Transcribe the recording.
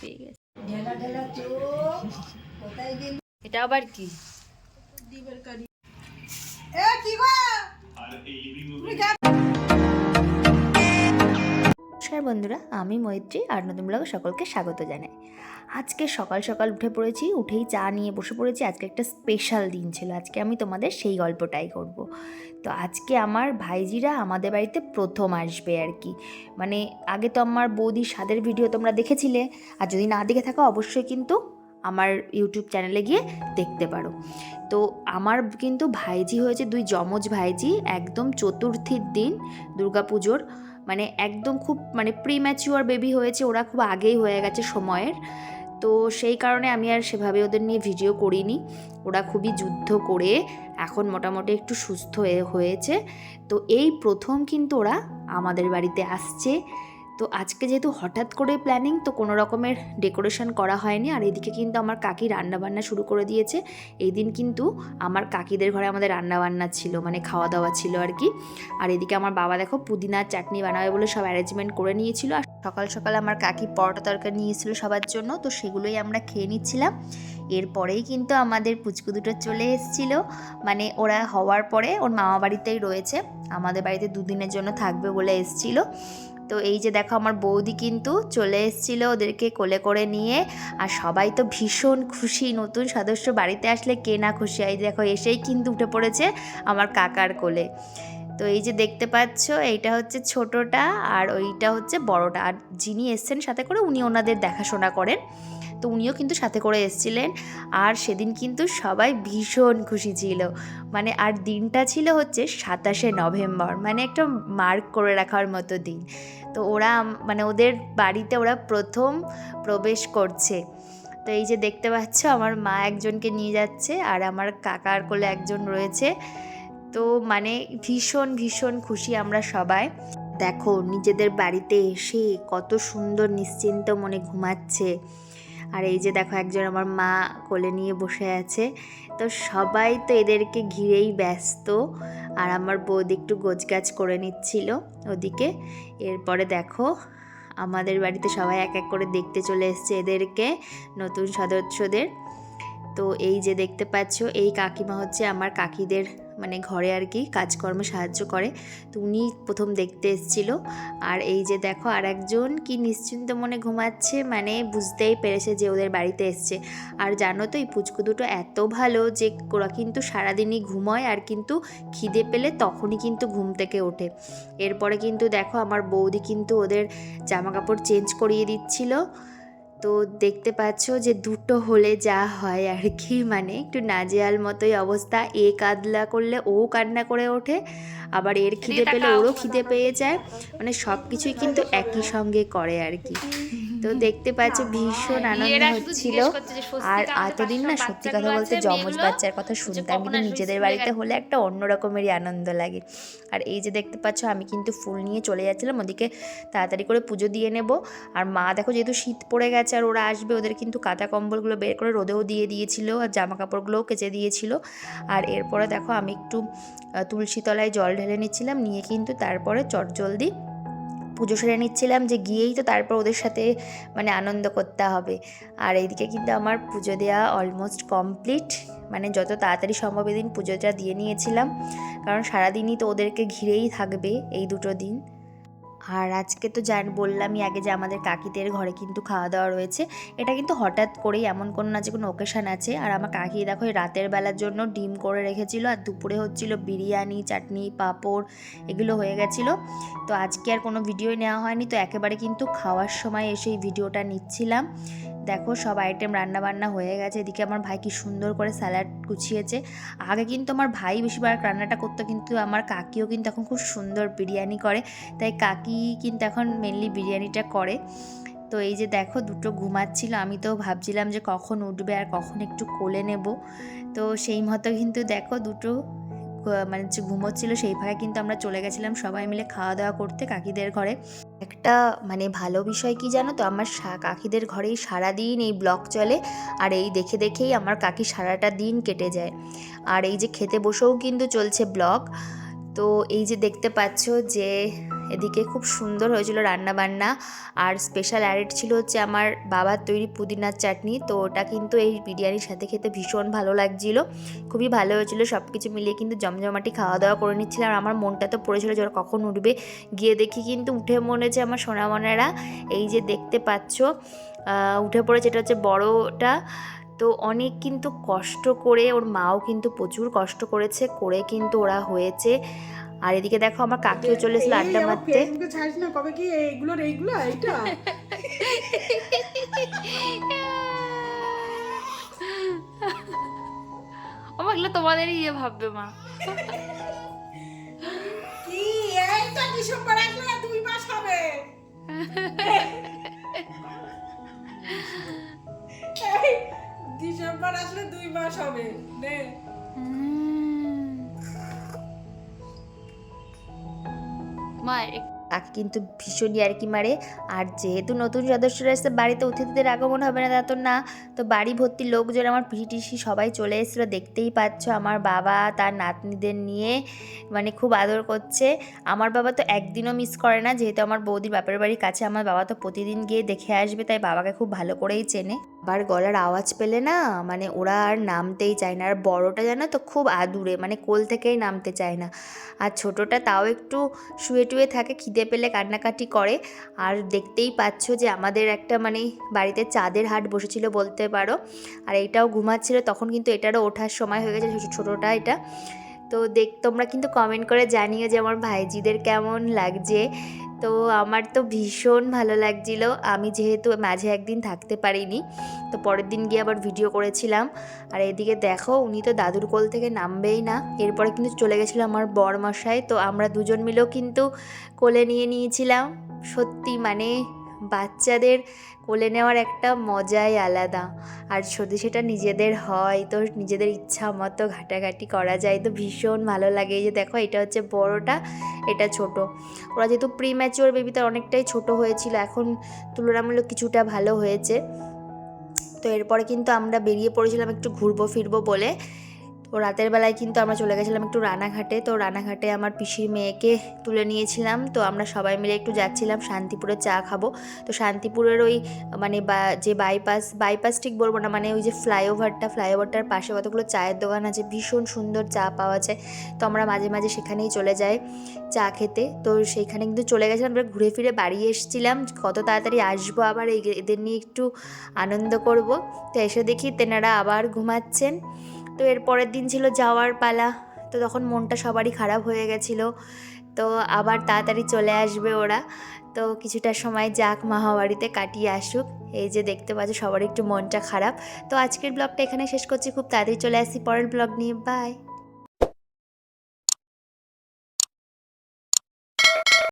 পেয়ে গেছে। এটা আবার কি? নমস্কার বন্ধুরা, আমি মৈত্রী আর নতুন ব্লগে সকলকে স্বাগত জানাই। আজকে সকাল সকাল উঠে পড়েছি, উঠেই চা নিয়ে বসে পড়েছি। আজকে একটা স্পেশাল দিন ছিল, আজকে আমি তোমাদের সেই গল্পটাই করব। তো আজকে আমার ভাইজিরা আমাদের বাড়িতে প্রথম আসবে আর কি। মানে আগে তো আমার বৌদির স্বাদের ভিডিও তোমরা দেখেছিলে, আর যদি না দেখে থাকো অবশ্যই কিন্তু আমার ইউটিউব চ্যানেলে গিয়ে দেখতে পারো। তো আমার কিন্তু ভাইজি হয়েছে দুই যমজ ভাইজি, একদম চতুর্থীর দিন দুর্গাপুজোর, মানে একদম খুব প্রিম্যাচিওর বেবি হয়েছে, ওরা খুব আগেই হয়ে গেছে সময়ের। তো সেই কারণে আমি আর সেভাবে ওদের নিয়ে ভিডিও করিনি। ওরা খুবই যুদ্ধ করে এখন মোটামুটি একটু সুস্থ হয়েছে। তো এই প্রথম কিন্তু ওরা আমাদের বাড়িতে আসছে। তো আজকে যেহেতু হঠাৎ করে প্ল্যানিং, তো কোনো রকমের ডেকোরেশন করা হয়নি। আর এদিকে কিন্তু আমার কাকি রান্নাবান্না শুরু করে দিয়েছে। এই দিন কিন্তু আমার কাকিদের ঘরে আমাদের রান্নাবান্না ছিল, মানে খাওয়া দাওয়া ছিল আর কি। আর এদিকে আমার বাবা দেখো পুদিনার চাটনি বানাবে বলে সব অ্যারেঞ্জমেন্ট করে নিয়েছিল। আর সকাল সকাল আমার কাকি পরোটা তরকারি নিয়েছিল সবার জন্য, তো সেগুলোই আমরা খেয়ে নিচ্ছিলাম। এরপরেই কিন্তু আমাদের পুচকু দুটো চলে এসেছিলো, মানে ওরা হওয়ার পরে ওর মামা বাড়িতেই রয়েছে, আমাদের বাড়িতে দুদিনের জন্য থাকবে বলে এসেছিলো। তো এই যে দেখো আমার বৌদি কিন্তু চলে এসেছিলো ওদেরকে কোলে করে নিয়ে। আর সবাই তো ভীষণ খুশি, নতুন সদস্য বাড়িতে আসলে কে না খুশি হয়। দেখো এসেই কিন্তু উঠে পড়েছে আমার কাকার কোলে। তো এই যে দেখতে পাচ্ছ, এইটা হচ্ছে ছোটটা আর ওইটা হচ্ছে বড়টা। আর যিনি এসছেন সাথে করে উনি ওনাদের দেখাশোনা করেন, তো উনিও কিন্তু সাথে করে এসেছিলেন। আর সেদিন কিন্তু সবাই ভীষণ খুশি ছিল, মানে আর দিনটা ছিল হচ্ছে 27শে নভেম্বর, মানে একটা মার্ক করে রাখার মতো দিন। তো ওরা মানে ওদের বাড়িতে ওরা প্রথম প্রবেশ করছে। তো এই যে দেখতে পাচ্ছ আমার মা একজনকে নিয়ে যাচ্ছে আর আমার কাকার কোলে একজন রয়েছে। তো মানে ভীষণ ভীষণ খুশি আমরা সবাই। দেখো নিজেদের বাড়িতে এসে কত সুন্দর নিশ্চিন্ত মনে ঘুমাচ্ছে। আর এই যে দেখো একজন আমার মা কোলে নিয়ে বসে আছে। তো সবাই তো এদেরকে ঘিরেই ব্যস্ত। আর আমার বৌদি একটু গোছগাছ করে নিচ্ছিল ওদিকে। এরপরে দেখো আমাদের বাড়িতে সবাই এক এক করে দেখতে চলে এসছে এদেরকে, নতুন সদস্যদের। তো এই যে দেখতে পাচ্ছ এই কাকিমা হচ্ছে আমার কাকিদের মানে ঘরে আর কি কাজকর্মে সাহায্য করে। তো উনি প্রথম দেখতে এসেছিলো। আর এই যে দেখো আর একজন কি নিশ্চিন্ত মনে ঘুমাচ্ছে, মানে বুঝতেই পেরেছে যে ওদের বাড়িতে এসছে। আর জানো তো এই পুচকু দুটো এত ভালো যে ওরা কিন্তু সারাদিনই ঘুমোয়, আর কিন্তু খিদে পেলে তখনই কিন্তু ঘুম থেকে ওঠে। এরপরে কিন্তু দেখো আমার বৌদি কিন্তু ওদের জামা কাপড় চেঞ্জ করিয়ে দিচ্ছিল। তো দেখতে পাচ্ছ যে দুটো হলে যা হয় আর কি, মানে একটু নাজেহাল মতোই অবস্থা। এ কাঁদলা করলে ও কান্না করে ওঠে, আবার এর খিদে পেলে ওরও খিদে পেয়ে যায়, মানে সব কিছুই কিন্তু একই সঙ্গে করে আর কি। তো দেখতে পাচ্ছ ভীষণ আনন্দ হচ্ছিল। আর এতদিন না সত্যি কথা বলতে যমজ বাচ্চার কথা শুনতাম, কিন্তু নিজেদের বাড়িতে হলে একটা অন্য রকমেরই আনন্দ লাগে। আর এই যে দেখতে পাচ্ছ আমি কিন্তু ফুল নিয়ে চলে যাচ্ছিলাম ওদিকে তাড়াতাড়ি করে পুজো দিয়ে নেব। আর মা দেখো যেহেতু শীত পড়ে গেছে আর ওরা আসবে, ওদের কিন্তু কাঁথা কম্বলগুলো বের করে রোদেও দিয়ে দিয়েছিল, আর জামা কাপড়গুলোও কেচে দিয়েছিল। আর এরপরে দেখো আমি একটু তুলসী তলায় জল ঢেলে নিচ্ছিলাম, নিয়ে কিন্তু তারপরে চটজলদি পুজো সেরে নিচ্ছিলাম, যে গিয়েই তো তারপর ওদের সাথে মানে আনন্দ করতে হবে। আর এইদিকে কিন্তু আমার পুজো দেওয়া অলমোস্ট কমপ্লিট, মানে যত তাড়াতাড়ি সম্ভব এদিন পুজোটা দিয়ে নিয়েছিলাম, কারণ সারাদিনই তো ওদেরকে ঘিরেই থাকবে এই দুটো দিন। আর আজকে তো বললামই আগে যে আমাদের কাকিদের ঘরে কিন্তু খাওয়া দাওয়া রয়েছে। এটা কিন্তু হঠাৎ করেই, এমন কোনো না যে কোনো ওকেশান আছে। আর আমার কাকি দেখো রাতের বেলার জন্য ডিম করে রেখেছিল, আর দুপুরে হচ্ছিল বিরিয়ানি, চাটনি, পাঁপড়, এগুলো হয়ে গেছিলো। তো আজকে আর কোনো ভিডিওই নেওয়া হয়নি, তো একেবারে কিন্তু খাওয়ার সময় এসে এই ভিডিওটা নিচ্ছিলাম। দেখো সব আইটেম রান্না বান্না হয়ে গেছে। এদিকে আমার ভাই কি সুন্দর করে স্যালাড গুছিয়েছে। আগে কিন্তু আমার ভাই বেশিরভাগ রান্নাটা করতো, কিন্তু আমার কাকিও কিন্তু এখন খুব সুন্দর বিরিয়ানি করে, তাই কাকি কিন্তু এখন মেনলি বিরিয়ানিটা করে। তো এই যে দেখো দুটো ঘুমাচ্ছিল, আমি তো ভাবছিলাম যে কখন উঠবে আর কখন একটু কোলে নেব। তো সেই মতো কিন্তু দেখো দুটো মানে যে ঘুমোচ্ছিল, সেই ফাঁকে কিন্তু আমরা চলে গেছিলাম সবাই মিলে খাওয়া দাওয়া করতে কাকিদের ঘরে। একটা মানে ভালো বিষয় কি জানো তো, আমার কাকিদের ঘরেই সারাদিন এই ব্লগ চলে, আর এই দেখে দেখেই আমার কাকি সারাটা দিন কেটে যায়। আর এই যে খেতে বসেও কিন্তু চলছে ব্লগ। তো এই যে দেখতে পাচ্ছ যে এদিকে খুব সুন্দর হয়েছিল রান্নাবান্না। আর স্পেশাল অ্যাড ছিল হচ্ছে আমার বাবার তৈরি পুদিনার চাটনি, তো ওটা কিন্তু এই বিরিয়ানির সাথে খেতে ভীষণ ভালো লাগছিল, খুবই ভালো হয়েছিল। সব কিছু মিলিয়ে কিন্তু জমজমাটি খাওয়া দাওয়া করে নিচ্ছিলাম। আর আমার মনটা তো পড়েছিল যে ওরা কখন উঠবে, গিয়ে দেখি কিন্তু উঠে মনে হচ্ছে আমার সোনামনেরা, এই যে দেখতে পাচ্ছ উঠে পড়েছে। এটা হচ্ছে বড়টা, তো অনেক কিন্তু কষ্ট করে, ওর মাও কিন্তু প্রচুর কষ্ট করেছে, করে কিন্তু ওরা হয়েছে। আর এদিকে দেখো আমার কাকিও চলে এসেছিল আড্ডা মারতে। কবে কি এইগুলোর এইগুলো এইটা আমার এগুলো তোমাদেরই ইয়ে ভাববে মা। কি এই তো ডিসেম্বর আসলে 2 মাস হবে। এই ডিসেম্বর আসলে 2 মাস হবে নে। মা কাকি কিন্তু ভীষণই আর কি মারে। আর যেহেতু নতুন সদস্যরা এসে বাড়িতে অতিথিদের আগমন হবে না তা তো না, তো বাড়ি ভর্তি লোকজন, আমার পিসি সবাই চলে এসেছিলো, দেখতেই পাচ্ছ। আমার বাবা তার নাতনিদের নিয়ে মানে খুব আদর করছে। আমার বাবা তো একদিনও মিস করে না, যেহেতু আমার বৌদির বাপের বাড়ির কাছে, আমার বাবা তো প্রতিদিন গিয়ে দেখে আসবে, তাই বাবাকে খুব ভালো করেই চেনে। আবার গলার আওয়াজ পেলে না মানে ওরা আর নামতেই চায় না। আর বড়টা জানো তো খুব আদুরে, মানে কোল থেকেই নামতে চায় না। আর ছোটোটা তাও একটু শুয়ে টুয়ে থাকে, খিদে পেলে কান্নাকাটি করে। আর দেখতেই পাচ্ছ যে আমাদের একটা মানে বাড়িতে চাঁদের হাট বসেছিল বলতে পারো, আর এইটাও ঘুমাচ্ছিল তখন, কিন্তু এটারও ওঠার সময় হয়ে গেছে, ছোটোটা এটা। তো তোমরা কিন্তু কমেন্ট করে জানিও যে আমার ভাইজিদের কেমন লাগছে। তো আমার তো ভীষণ ভালো লাগছিল। আমি যেহেতু মাঝে একদিন থাকতে পারিনি, তো পরের দিন গিয়ে আবার ভিডিও করেছিলাম। আর এদিকে দেখো উনি তো দাদুর কোল থেকে নামবেই না। এরপরে কিন্তু চলে গেছিলো আমার বরমশাই, তো আমরা দুজন মিলেও কিন্তু কোলে নিয়ে নিয়েছিলাম। সত্যি মানে বাচ্চাদের কোলে নেওয়ার একটা মজাই আলাদা। আর যদি সেটা নিজেদের হয় তো নিজেদের ইচ্ছা মতো ঘাটাঘাটি করা যায়, তো ভীষণ ভালো লাগে। এই যে দেখো এটা হচ্ছে বড়টা, এটা ছোট। ওরা যেহেতু প্রিম্যাচিওর বেবি, তার অনেকটাই ছোট হয়েছিল, এখন তুলনামূলক কিছুটা ভালো হয়েছে। তো এরপরে কিন্তু আমরা বেরিয়ে পড়েছিলাম একটু ঘুরবো ফিরবো বলে। তো রাতের বেলায় কিন্তু আমরা চলে গেছিলাম একটু রানাঘাটে। তো রানাঘাটে আমার পিসির মেয়েকে তুলে নিয়েছিলাম, তো আমরা সবাই মিলে একটু যাচ্ছিলাম শান্তিপুরে চা খাবো। তো শান্তিপুরের ওই মানে যে বাইপাস ঠিক বলবো না, মানে ওই যে ফ্লাইওভারটার পাশে কতগুলো চায়ের দোকান আছে, ভীষণ সুন্দর চা পাওয়া যায়। তো আমরা মাঝে মাঝে সেখানেই চলে যাই চা খেতে। তো সেইখানে কিন্তু চলে গেছিলাম, আমরা ঘুরে ফিরে বাড়ি এসেছিলাম, কত তাড়াতাড়ি আসবো আবার এদের নিয়ে একটু আনন্দ করব। তো এসে দেখি তেনারা আবার ঘুমাচ্ছেন। তো এর পরের দিন ছিল যাওয়ার পালা, তো তখন মনটা সবারই খারাপ হয়ে গেছিলো। তো আবার তাড়াতাড়ি চলে আসবে ওরা, তো কিছুটা সময় যাক মামাবাড়িতে কাটিয়ে আসুক। এই যে দেখতে পাচ্ছ সবার একটু মনটা খারাপ। তো আজকের ব্লগটা এখানে শেষ করছি, খুব তাড়াতাড়ি চলে আসছি পরের ব্লগ নিয়ে। বাই।